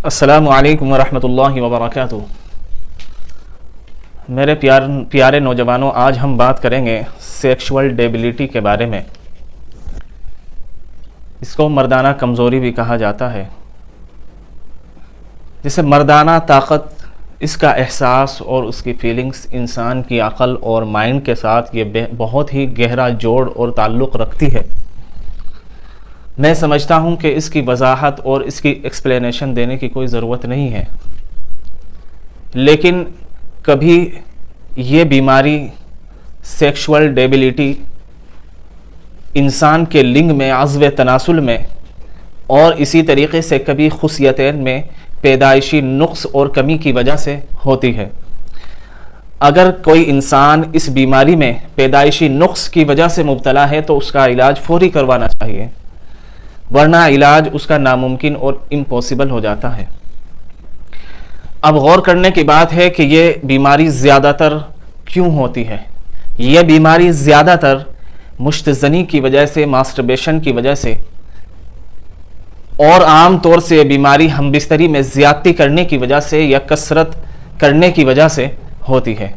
अस्सलामु अलैकुम वरहमतुल्लाहि वबरकातुहू। मेरे प्यारे नौजवानों, आज हम बात करेंगे सेक्सुअल डेबिलिटी के बारे में। इसको मर्दाना कमज़ोरी भी कहा जाता है। जिसे मर्दाना ताकत, इसका एहसास और उसकी फीलिंग्स इंसान की अक़ल और माइंड के साथ ये बहुत ही गहरा जोड़ और ताल्लुक़ रखती है। मैं समझता हूँ कि इसकी वजाहत और इसकी एक्सप्लेनेशन देने की कोई ज़रूरत नहीं है, लेकिन कभी ये बीमारी सेक्सुअल डेबिलिटी इंसान के लिंग में, अज़्व तनासुल में और इसी तरीक़े से कभी खुसियतैन में पैदाइशी नुक्स और कमी की वजह से होती है। अगर कोई इंसान इस बीमारी में पैदाइशी नुक्स की वजह से मुब्तला है तो उसका इलाज फौरी करवाना चाहिए, वरना इलाज उसका नामुमकिन और इम्पॉसिबल हो जाता है। अब गौर करने की बात है कि ये बीमारी ज़्यादातर क्यों होती है। ये बीमारी ज़्यादातर मुश्तज़नी की वजह से, मास्टरबेशन की वजह से, और आम तौर से ये बीमारी हमबिस्तरी में ज़्यादती करने की वजह से या कसरत करने की वजह से होती है।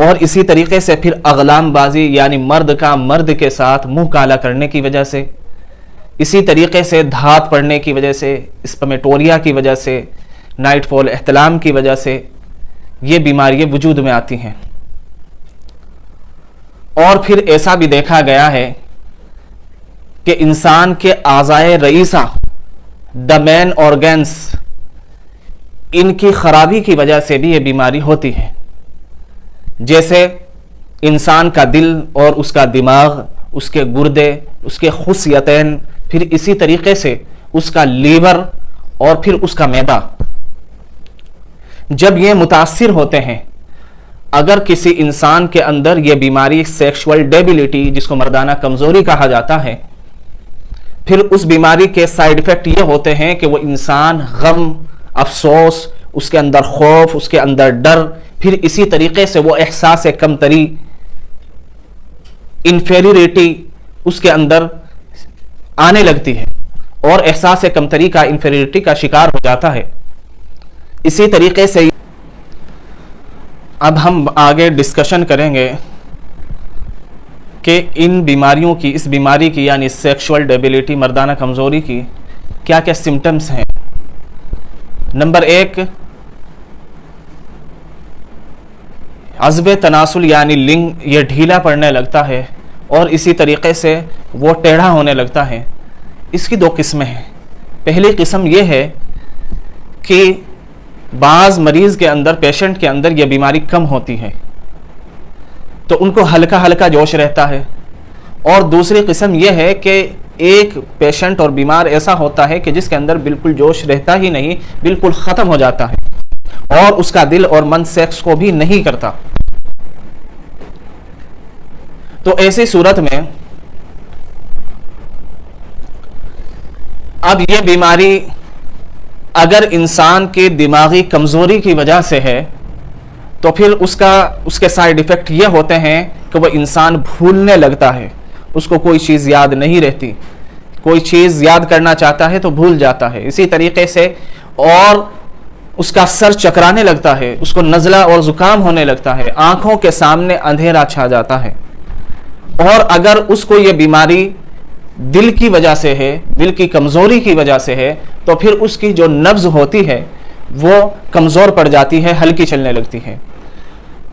और इसी तरीके से फिर अगलामबाजी यानी मर्द का मर्द के साथ मुँह काला करने की वजह से, इसी तरीके से धात पड़ने की वजह से, स्पर्मेटोरिया की वजह से, नाइटफॉल एहतलाम की वजह से ये बीमारियाँ वजूद में आती हैं। और फिर ऐसा भी देखा गया है कि इंसान के आज़ाए रईसा, द मेन ऑर्गन्स, इनकी खराबी की वजह से भी ये बीमारी होती है। जैसे इंसान का दिल और उसका दिमाग, उसके गुर्दे, उसके खुसियतैन, फिर इसी तरीके से उसका लीवर और फिर उसका मैदा, जब ये मुतासिर होते हैं, अगर किसी इंसान के अंदर ये बीमारी सेक्सुअल डेबिलिटी, जिसको मर्दाना कमज़ोरी कहा जाता है, फिर उस बीमारी के साइड इफ़ेक्ट ये होते हैं कि वो इंसान गम, अफसोस, उसके अंदर खौफ, उसके अंदर डर, फिर इसी तरीके से वो एहसास कमतरी, इन्फेरियरिटी उसके अंदर आने लगती है और एहसास कमतरी का, इन्फेरियरिटी का शिकार हो जाता है। इसी तरीके से अब हम आगे डिस्कशन करेंगे कि इन बीमारियों की, इस बीमारी की यानी सेक्सुअल डेबिलिटी, मर्दाना कमज़ोरी की क्या क्या सिम्टम्स हैं। नंबर 1, अज़्व तनासुल यानी लिंग ये ढीला पड़ने लगता है और इसी तरीके से वो टेढ़ा होने लगता है। इसकी 2 किस्में हैं। पहली किस्म ये है कि बाज़ मरीज़ के अंदर, पेशेंट के अंदर यह बीमारी कम होती है तो उनको हल्का हल्का जोश रहता है। और दूसरी किस्म यह है कि एक पेशेंट और बीमार ऐसा होता है कि जिसके अंदर बिल्कुल जोश रहता ही नहीं, बिल्कुल ख़त्म हो जाता है और उसका दिल और मन सेक्स को भी नहीं करता। तो ऐसी सूरत में अब ये बीमारी अगर इंसान की दिमागी कमज़ोरी की वजह से है तो फिर उसके साइड इफ़ेक्ट ये होते हैं कि वह इंसान भूलने लगता है, उसको कोई चीज़ याद नहीं रहती, कोई चीज़ याद करना चाहता है तो भूल जाता है। इसी तरीके से और उसका सर चकराने लगता है, उसको नज़ला और ज़ुकाम होने लगता है, आँखों के सामने अंधेरा छा जाता है। और अगर उसको ये बीमारी दिल की वजह से है, दिल की कमज़ोरी की वजह से है, तो फिर उसकी जो नब्ज़ होती है वो कमज़ोर पड़ जाती है, हल्की चलने लगती है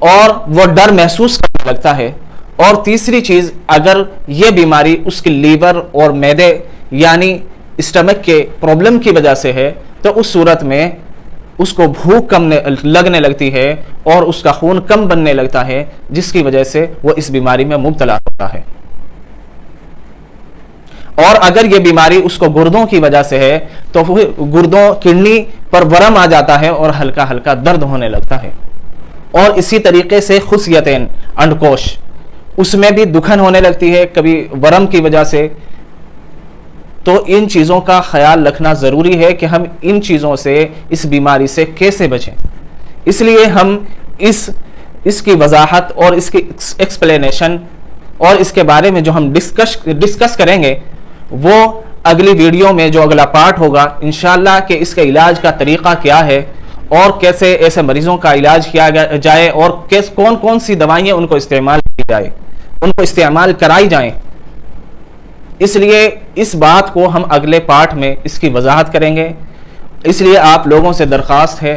और वो डर महसूस करने लगता है। और तीसरी चीज़, अगर ये बीमारी उसके लीवर और मैदे यानी स्टमक के प्रॉब्लम की वजह से है तो उस सूरत में उसको भूख कम लगने लगती है और उसका खून कम बनने लगता है, जिसकी वजह से वो इस बीमारी में मुब्तला होता है। और अगर ये बीमारी उसको गुर्दों की वजह से है तो गुर्दों, किडनी पर वरम आ जाता है और हल्का हल्का दर्द होने लगता है। और इसी तरीके से खुसियतैन, अंडकोश, उसमें भी दुखन होने लगती है कभी वरम की वजह से। तो इन चीज़ों का ख्याल रखना ज़रूरी है कि हम इन चीज़ों से, इस बीमारी से कैसे बचें। इसलिए हम इसकी वजाहत और इसकी एक्सप्लेनेशन और इसके बारे में जो हम डिस्कस करेंगे वो अगली वीडियो में, जो अगला पार्ट होगा इंशाअल्लाह, कि इसके इलाज का तरीक़ा क्या है और कैसे ऐसे मरीज़ों का इलाज किया जाए और कौन कौन सी दवाइयाँ उनको इस्तेमाल की जाए, उनको इस्तेमाल कराई जाएं। इसलिए इस बात को हम अगले पार्ट में इसकी वजाहत करेंगे। इसलिए आप लोगों से दरख्वास्त है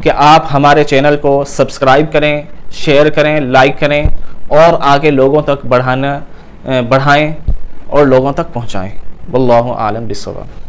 कि आप हमारे चैनल को सब्सक्राइब करें, शेयर करें, लाइक करें और आगे लोगों तक बढ़ाएं और लोगों तक पहुँचाएँ। वल्लाहु आलम बिस्सवाब।